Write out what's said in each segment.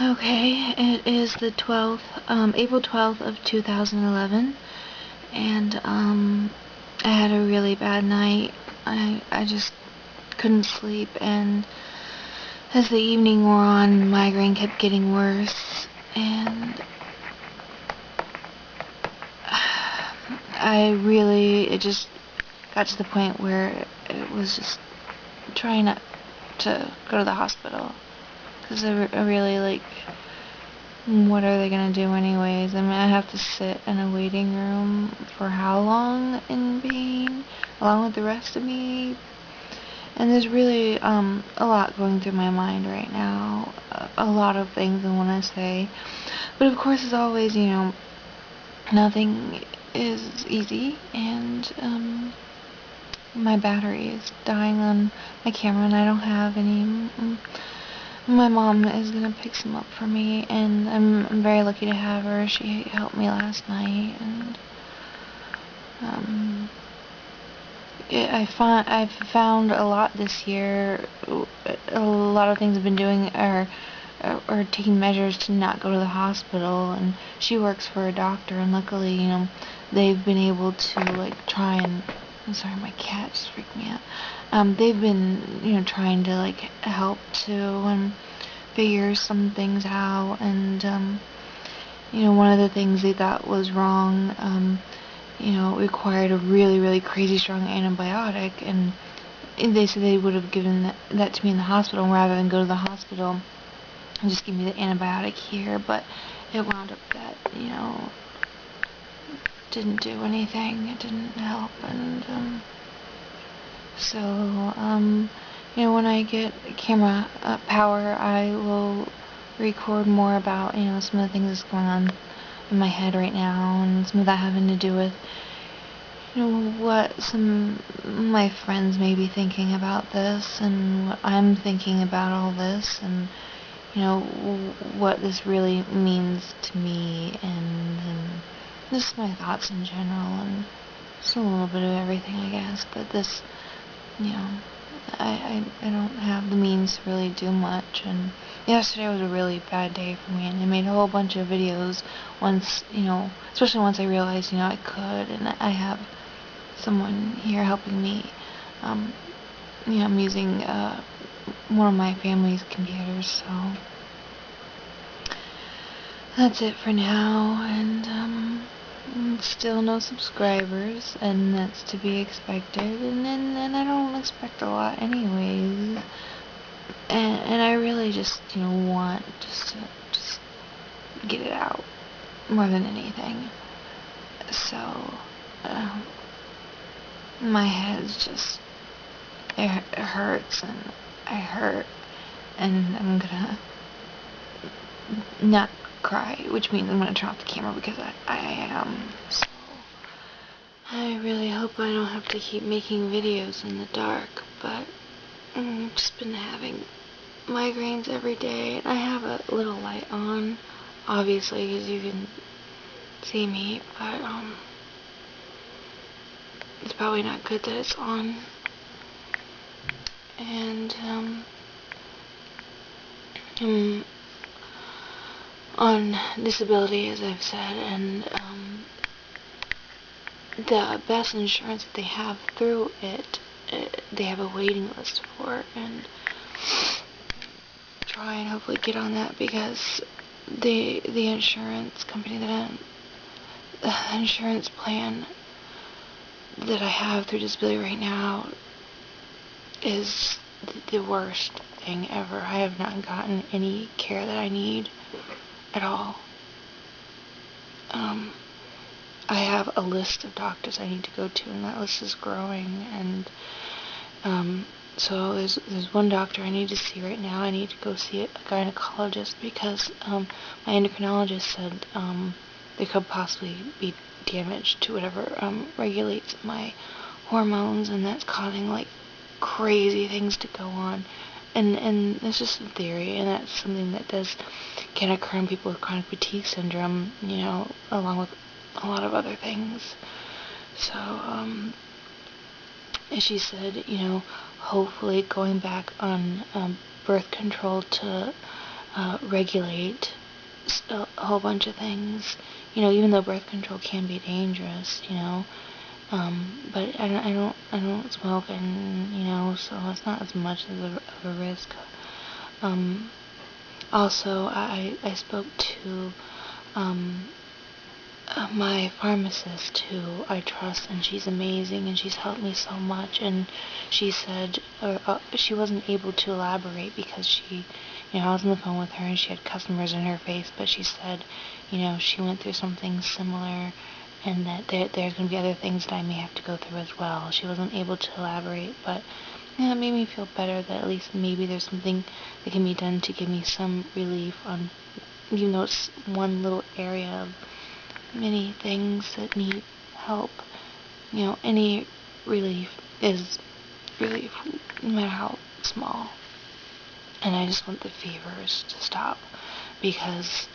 Okay, it is the 12th, April 12th of 2011, and I had a really bad night. I just couldn't sleep, and as the evening wore on, migraine kept getting worse, and it just got to the point where it was just trying not to go to the hospital. Because I really, like, what are they going to do anyways? I mean, I have to sit in a waiting room for how long in pain, along with the rest of me? And there's really a lot going through my mind right now. A lot of things I want to say. But of course, as always, you know, nothing is easy, and my battery is dying on my camera, and I don't have any. My mom is gonna pick some up for me, and I'm very lucky to have her. She helped me last night, and I've found a lot this year. A lot of things I've been doing are taking measures to not go to the hospital. And she works for a doctor, and luckily, you know, they've been able to, like, try and. I'm sorry, my cat just freaked me out. They've been, you know, trying to, like, help too and figure some things out. And you know, one of the things they thought was wrong, you know, required a really, really crazy strong antibiotic, and they said they would have given that to me in the hospital rather than go to the hospital and just give me the antibiotic here. But it wound up that, you know, didn't do anything. It didn't help. And so you know, when I get camera power, I will record more about, you know, some of the things that's going on in my head right now, and some of that having to do with, you know, what some of my friends may be thinking about this, and what I'm thinking about all this, and, you know, what this really means to me, and just my thoughts in general, and just a little bit of everything, I guess. But this, you know, I don't have the means to really do much, and yesterday was a really bad day for me, and I made a whole bunch of videos once, you know, especially once I realized, you know, I could, and I have someone here helping me. You know, I'm using one of my family's computers, so that's it for now. And still no subscribers, and that's to be expected, and I don't expect a lot anyways, and I really just, you know, want to get it out more than anything. So my head's just, it hurts, and I hurt, and I'm gonna not cry, which means I'm gonna turn off the camera because I am. So I really hope I don't have to keep making videos in the dark, but I've just been having migraines every day, and I have a little light on, obviously, because you can see me, but it's probably not good that it's on. And I'm on disability, as I've said, and the best insurance that they have through it, they have a waiting list for, and try and hopefully get on that, because the insurance company the insurance plan that I have through disability right now is the worst thing ever. I have not gotten any care that I need at all. I have a list of doctors I need to go to, and that list is growing, and so there's one doctor I need to see right now. I need to go see a gynecologist, because my endocrinologist said there could possibly be damage to whatever regulates my hormones, and that's causing, like, crazy things to go on. And it's just a theory, and that's something that can occur in people with chronic fatigue syndrome, you know, along with a lot of other things. So, and she said, you know, hopefully going back on birth control to regulate a whole bunch of things. You know, even though birth control can be dangerous, you know. But I don't smoke, and you know, so it's not as much of a risk. Also, I spoke to my pharmacist, who I trust, and she's amazing, and she's helped me so much. And she said she wasn't able to elaborate because she, you know, I was on the phone with her and she had customers in her face, but she said, you know, she went through something similar, and that there's going to be other things that I may have to go through as well. She wasn't able to elaborate, but yeah, it made me feel better that at least maybe there's something that can be done to give me some relief on, even though it's one little area of many things that need help. You know, any relief is relief, no matter how small. And I just want the fevers to stop, because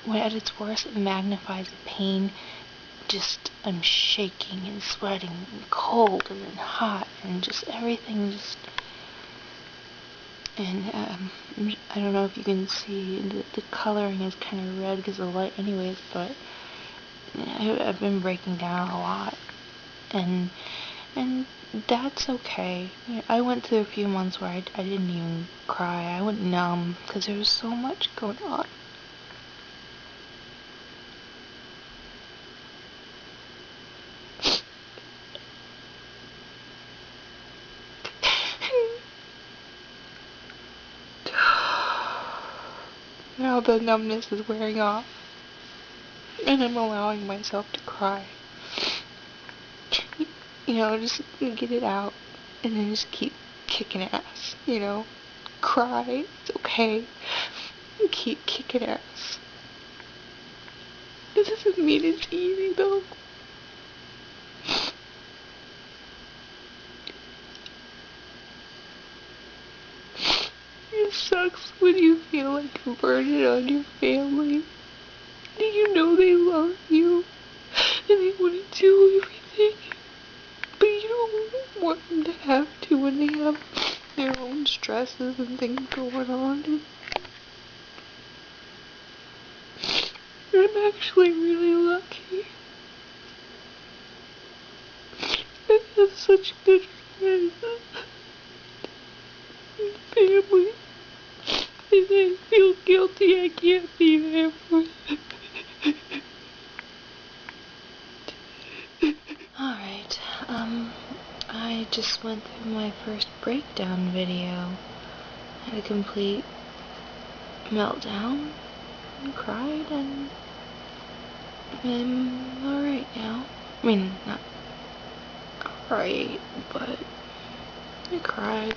when at its worst, it magnifies the pain. Just, I'm shaking and sweating and cold and then hot and just everything just. And I don't know if you can see, the coloring is kind of red because of the light anyways, but I've been breaking down a lot, and that's okay. You know, I went through a few months where I didn't even cry. I went numb because there was so much going on. Now the numbness is wearing off, and I'm allowing myself to cry. You know, just get it out, and then just keep kicking ass, you know? Cry, it's okay. Keep kicking ass. This doesn't mean it's easy, though. It sucks when you feel like a burden on your family. And you know they love you, and they want to do everything, but you don't want them to have to when they have their own stresses and things going on. And I'm actually really lucky. I have such good friends and family, and I feel guilty I can't be there for them. Alright, I just went through my first breakdown video. I had a complete meltdown and cried, and I'm alright now. I mean, not alright, but I cried.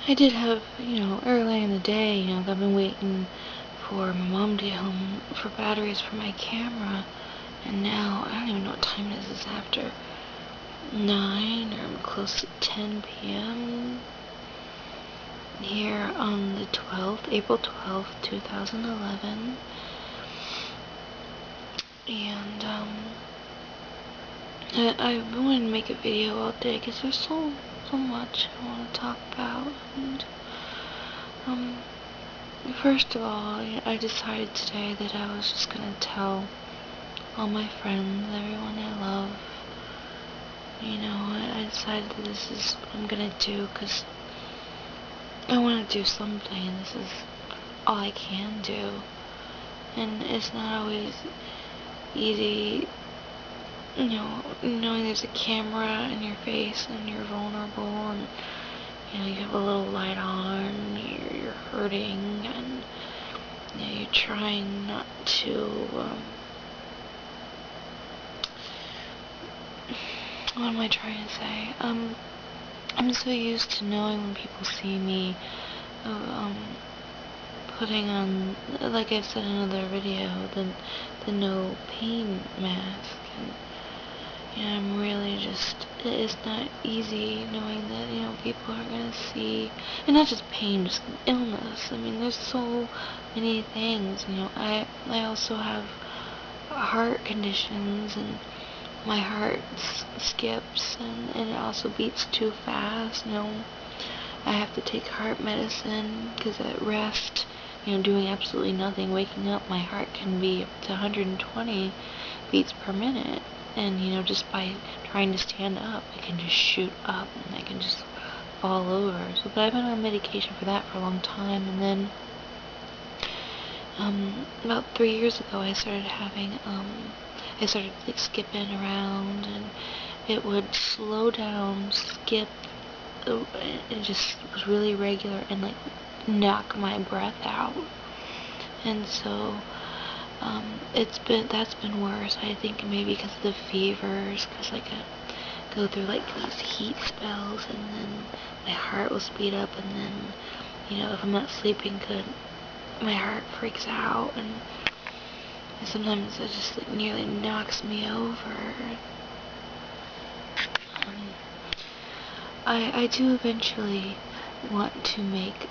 I did have, you know, earlier in the day, you know, I've been waiting for my mom to get home for batteries for my camera, and now, I don't even know what time it is. It's after 9, or close to 10 p.m. here on the 12th, April 12th, 2011, and, I've been wanting to make a video all day, because there's so much I want to talk about, and, first of all, I decided today that I was just gonna tell all my friends, everyone I love, you know, I decided that this is what I'm gonna do, because I want to do something, and this is all I can do, and it's not always easy, you know, knowing there's a camera in your face, and you're vulnerable, and, you know, you have a little light on, you're hurting, and, you know, you're trying not to, what am I trying to say? I'm so used to knowing when people see me, putting on, like I've said in another video, the no pain mask, and, you know, I'm really just, it's not easy knowing that, you know, people are gonna see, and not just pain, just illness. I mean, there's so many things, you know. I also have heart conditions, and my heart skips, and it also beats too fast. I have to take heart medicine because at rest, doing absolutely nothing, waking up, my heart can be up to 120 beats per minute. And, just by trying to stand up, it can just shoot up and I can just fall over. So, but I've been on medication for that for a long time. And then, about 3 years ago, I started having, like skipping around, and it would slow down, skip, it just was really regular, and like knock my breath out. And so that's been worse. I think maybe because of the fevers, because like I go through like these heat spells, and then my heart will speed up, and then if I'm not sleeping good, my heart freaks out, and sometimes it just like nearly knocks me over. I do eventually want to make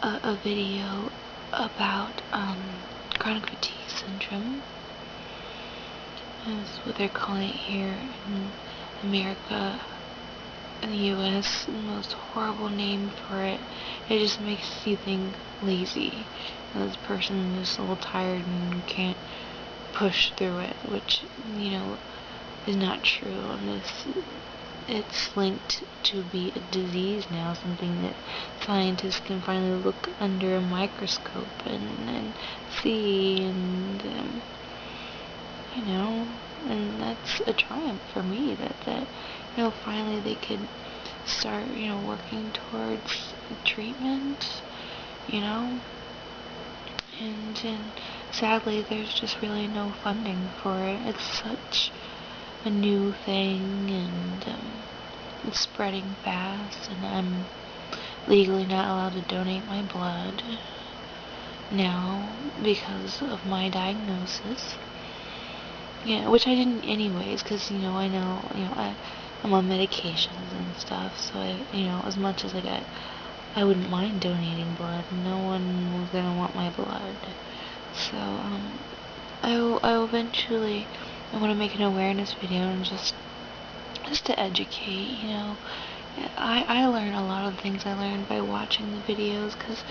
a video about chronic fatigue syndrome. That's what they're calling it here in America. In the US, the most horrible name for it. It just makes you think lazy. This person is a little tired and can't push through it, which, is not true. And it's linked to be a disease now, something that scientists can finally look under a microscope and see, and and that's a triumph for me that finally they could start working towards treatment, and sadly there's just really no funding for it. It's such a new thing, and it's spreading fast, and I'm legally not allowed to donate my blood now because of my diagnosis. Yeah, which I didn't anyways, because I know I'm on medications and stuff, so as much as like I wouldn't mind donating blood, no one was gonna want my blood. So I will eventually, I want to make an awareness video and just to educate. I learn a lot of things I learned by watching the videos, because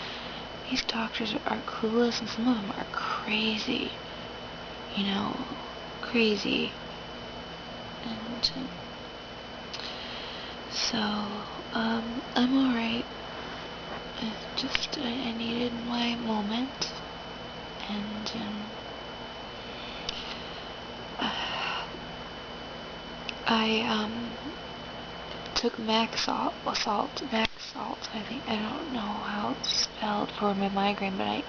these doctors are clueless, and some of them are crazy. Crazy. And so I'm alright. It's just I needed my moment, and I took Maxalt, I think, I don't know how it's spelled, for my migraine, but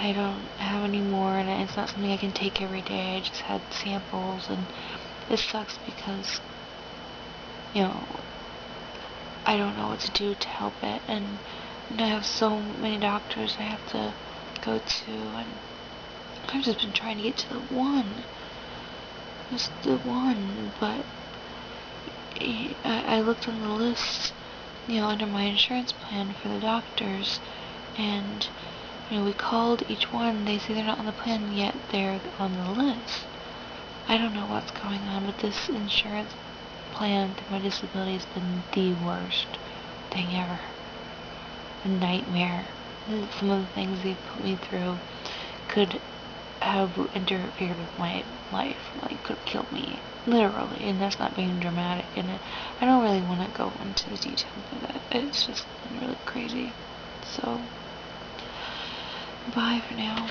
I don't have any more, and it's not something I can take every day. I just had samples, and it sucks because I don't know what to do to help it, and I have so many doctors I have to go to, and I've just been trying to get to just the one, but I looked on the list, under my insurance plan for the doctors, and we called each one. They say they're not on the plan yet, they're on the list. I don't know what's going on, but this insurance plan through my disability has been the worst thing ever. A nightmare. Some of the things they put me through could have interfered with my life, like could have killed me, literally, and that's not being dramatic, and I don't really want to go into the details of that. It's just been really crazy. So, bye for now.